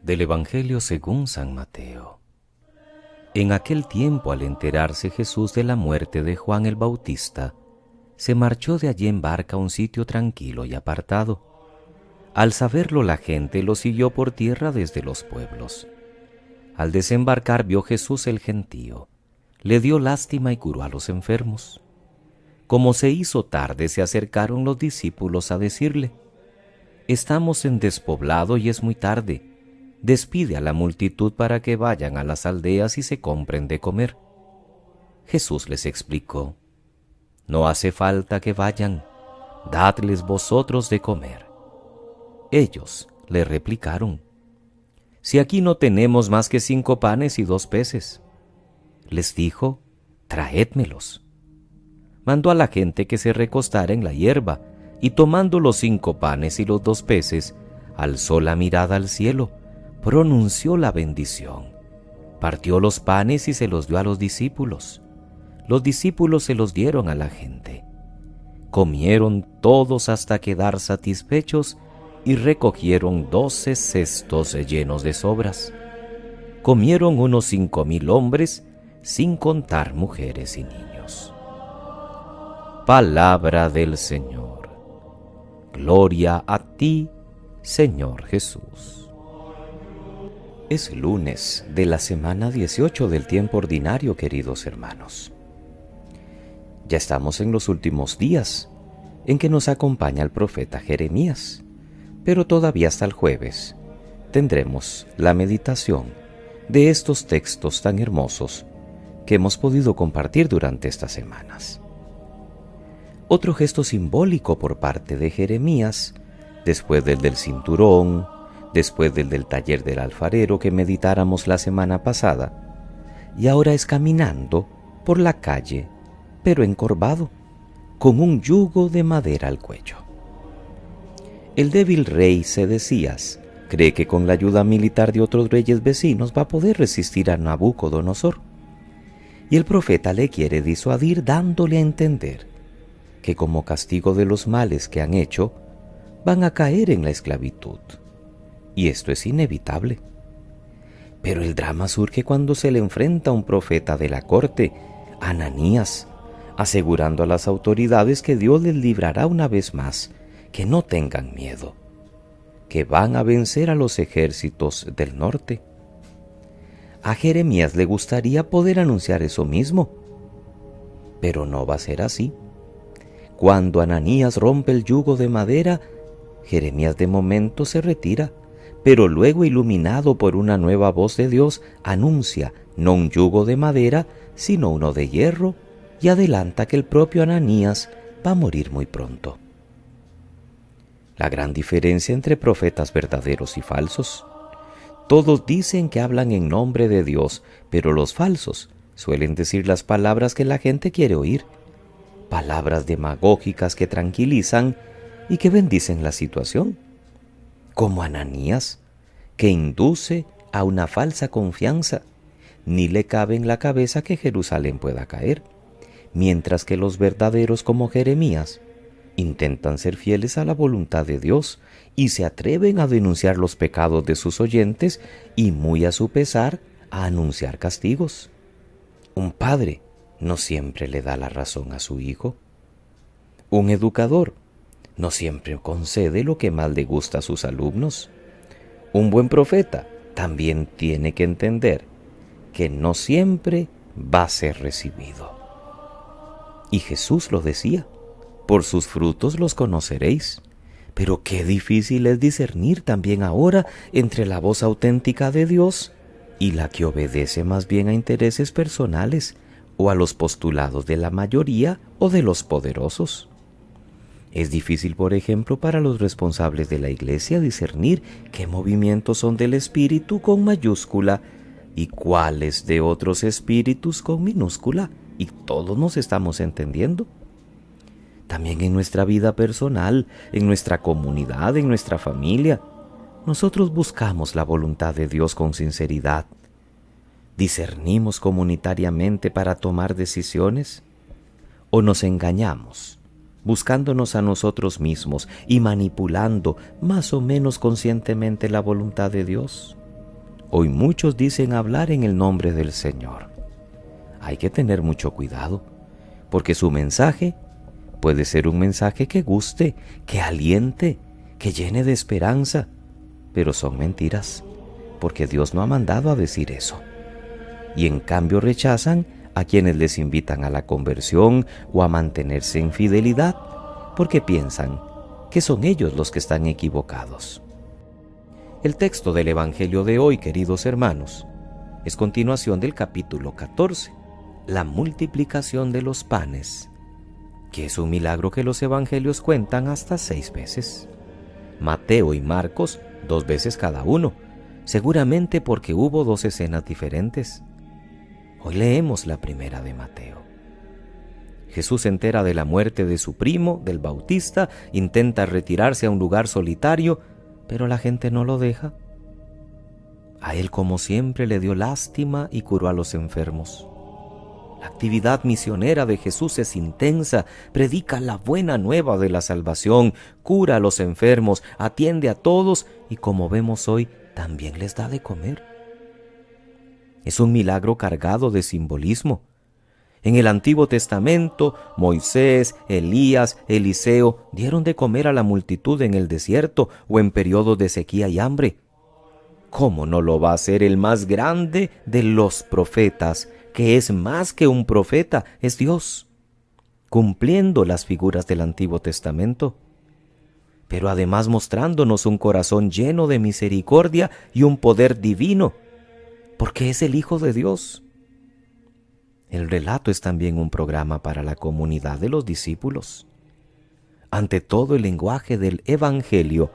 Del Evangelio según San Mateo. En aquel tiempo, al enterarse Jesús de la muerte de Juan el Bautista, se marchó de allí en barca a un sitio tranquilo y apartado. Al saberlo, la gente lo siguió por tierra desde los pueblos. Al desembarcar vio Jesús el gentío, le dio lástima y curó a los enfermos. Como se hizo tarde, se acercaron los discípulos a decirle: «Estamos en despoblado y es muy tarde. Despide a la multitud para que vayan a las aldeas y se compren de comer». Jesús les explicó: «No hace falta que vayan, dadles vosotros de comer». Ellos le replicaron: «Si aquí no tenemos más que 5 panes y 2 peces». Les dijo: «Traédmelos». Mandó a la gente que se recostara en la hierba, y tomando los 5 panes y los 2 peces, alzó la mirada al cielo, pronunció la bendición, partió los panes y se los dio a los discípulos. Los discípulos se los dieron a la gente. Comieron todos hasta quedar satisfechos y recogieron 12 cestos llenos de sobras. Comieron unos 5,000 hombres, sin contar mujeres y niños. Palabra del Señor. Gloria a ti, Señor Jesús. Es lunes de la semana 18 del tiempo ordinario, queridos hermanos. Ya estamos en los últimos días en que nos acompaña el profeta Jeremías, pero todavía hasta el jueves tendremos la meditación de estos textos tan hermosos que hemos podido compartir durante estas semanas. Otro gesto simbólico por parte de Jeremías, después del cinturón, después del taller del alfarero que meditáramos la semana pasada, y ahora es caminando por la calle, pero encorvado, con un yugo de madera al cuello. El débil rey Sedecías cree que con la ayuda militar de otros reyes vecinos va a poder resistir a Nabucodonosor, y el profeta le quiere disuadir dándole a entender que como castigo de los males que han hecho, van a caer en la esclavitud. Y esto es inevitable. Pero el drama surge cuando se le enfrenta a un profeta de la corte, Ananías, asegurando a las autoridades que Dios les librará una vez más, que no tengan miedo, que van a vencer a los ejércitos del norte. A Jeremías le gustaría poder anunciar eso mismo, pero no va a ser así. Cuando Ananías rompe el yugo de madera, Jeremías de momento se retira, pero luego, iluminado por una nueva voz de Dios, anuncia no un yugo de madera, sino uno de hierro, y adelanta que el propio Ananías va a morir muy pronto. La gran diferencia entre profetas verdaderos y falsos. Todos dicen que hablan en nombre de Dios, pero los falsos suelen decir las palabras que la gente quiere oír. Palabras demagógicas que tranquilizan y que bendicen la situación, como Ananías, que induce a una falsa confianza. Ni le cabe en la cabeza que Jerusalén pueda caer, mientras que los verdaderos como Jeremías intentan ser fieles a la voluntad de Dios y se atreven a denunciar los pecados de sus oyentes y, muy a su pesar, a anunciar castigos. Un padre no siempre le da la razón a su hijo. Un educador no siempre concede lo que más le gusta a sus alumnos. Un buen profeta también tiene que entender que no siempre va a ser recibido. Y Jesús lo decía: por sus frutos los conoceréis. Pero qué difícil es discernir también ahora entre la voz auténtica de Dios y la que obedece más bien a intereses personales o a los postulados de la mayoría o de los poderosos. Es difícil, por ejemplo, para los responsables de la Iglesia discernir qué movimientos son del Espíritu con mayúscula y cuáles de otros espíritus con minúscula, y todos nos estamos entendiendo. También en nuestra vida personal, en nuestra comunidad, en nuestra familia, nosotros buscamos la voluntad de Dios con sinceridad. ¿Discernimos comunitariamente para tomar decisiones? ¿O nos engañamos, buscándonos a nosotros mismos y manipulando más o menos conscientemente la voluntad de Dios? Hoy muchos dicen hablar en el nombre del Señor. Hay que tener mucho cuidado, porque su mensaje puede ser un mensaje que guste, que aliente, que llene de esperanza, pero son mentiras, porque Dios no ha mandado a decir eso. Y en cambio rechazan a quienes les invitan a la conversión o a mantenerse en fidelidad, porque piensan que son ellos los que están equivocados. El texto del Evangelio de hoy, queridos hermanos, es continuación del capítulo 14, la multiplicación de los panes, que es un milagro que los evangelios cuentan hasta 6 veces. Mateo y Marcos 2 veces cada uno, seguramente porque hubo 2 escenas diferentes. Hoy leemos la primera de Mateo. Jesús se entera de la muerte de su primo, del Bautista, intenta retirarse a un lugar solitario, pero la gente no lo deja. A él, como siempre, le dio lástima y curó a los enfermos. La actividad misionera de Jesús es intensa, predica la buena nueva de la salvación, cura a los enfermos, atiende a todos y, como vemos hoy, también les da de comer. Es un milagro cargado de simbolismo. En el Antiguo Testamento, Moisés, Elías, Eliseo dieron de comer a la multitud en el desierto o en periodos de sequía y hambre. ¿Cómo no lo va a hacer el más grande de los profetas, que es más que un profeta, es Dios, cumpliendo las figuras del Antiguo Testamento, pero además mostrándonos un corazón lleno de misericordia y un poder divino, porque es el Hijo de Dios? El relato es también un programa para la comunidad de los discípulos. Ante todo, el lenguaje del Evangelio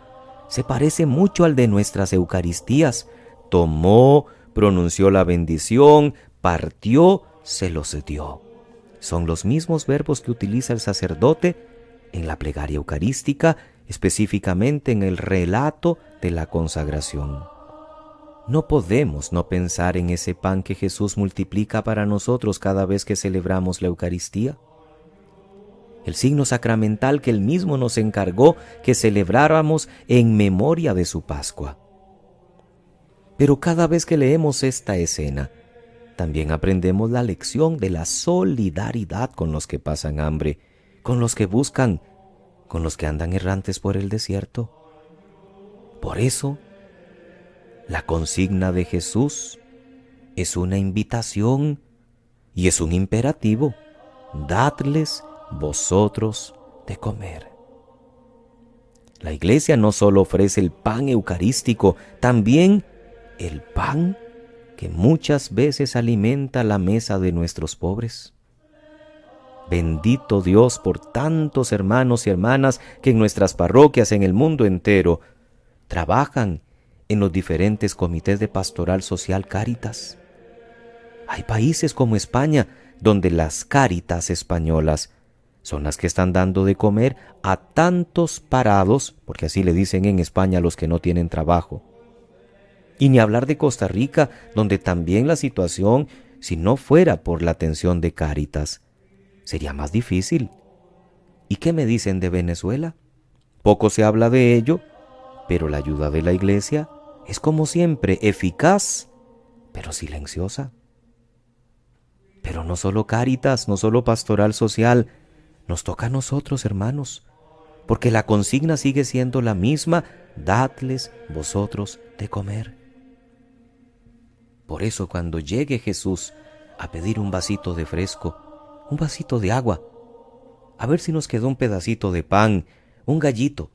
se parece mucho al de nuestras Eucaristías. Tomó, pronunció la bendición, partió, se los dio. Son los mismos verbos que utiliza el sacerdote en la plegaria eucarística, específicamente en el relato de la consagración. No podemos no pensar en ese pan que Jesús multiplica para nosotros cada vez que celebramos la Eucaristía. El signo sacramental que Él mismo nos encargó que celebráramos en memoria de su Pascua. Pero cada vez que leemos esta escena, también aprendemos la lección de la solidaridad con los que pasan hambre, con los que buscan, con los que andan errantes por el desierto. Por eso, la consigna de Jesús es una invitación y es un imperativo: dadles vosotros de comer. La Iglesia no solo ofrece el pan eucarístico, también el pan que muchas veces alimenta la mesa de nuestros pobres. Bendito Dios por tantos hermanos y hermanas que en nuestras parroquias en el mundo entero trabajan en los diferentes comités de pastoral social Cáritas. Hay países como España donde las Cáritas españolas son las que están dando de comer a tantos parados, porque así le dicen en España a los que no tienen trabajo. Y ni hablar de Costa Rica, donde también la situación, si no fuera por la atención de Cáritas, sería más difícil. ¿Y qué me dicen de Venezuela? Poco se habla de ello, pero la ayuda de la Iglesia es, como siempre, eficaz, pero silenciosa. Pero no solo Cáritas, no solo pastoral social, nos toca a nosotros, hermanos, porque la consigna sigue siendo la misma: dadles vosotros de comer. Por eso, cuando llegue Jesús a pedir un vasito de fresco, un vasito de agua, a ver si nos quedó un pedacito de pan, un gallito,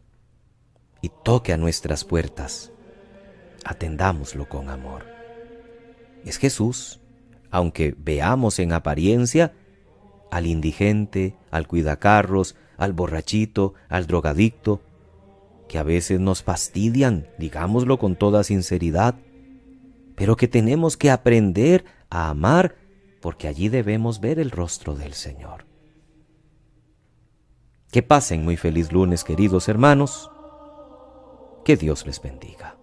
y toque a nuestras puertas, atendámoslo con amor. Es Jesús, aunque veamos en apariencia al indigente, al cuidacarros, al borrachito, al drogadicto, que a veces nos fastidian, digámoslo con toda sinceridad, pero que tenemos que aprender a amar, porque allí debemos ver el rostro del Señor. Que pasen muy feliz lunes, queridos hermanos. Que Dios les bendiga.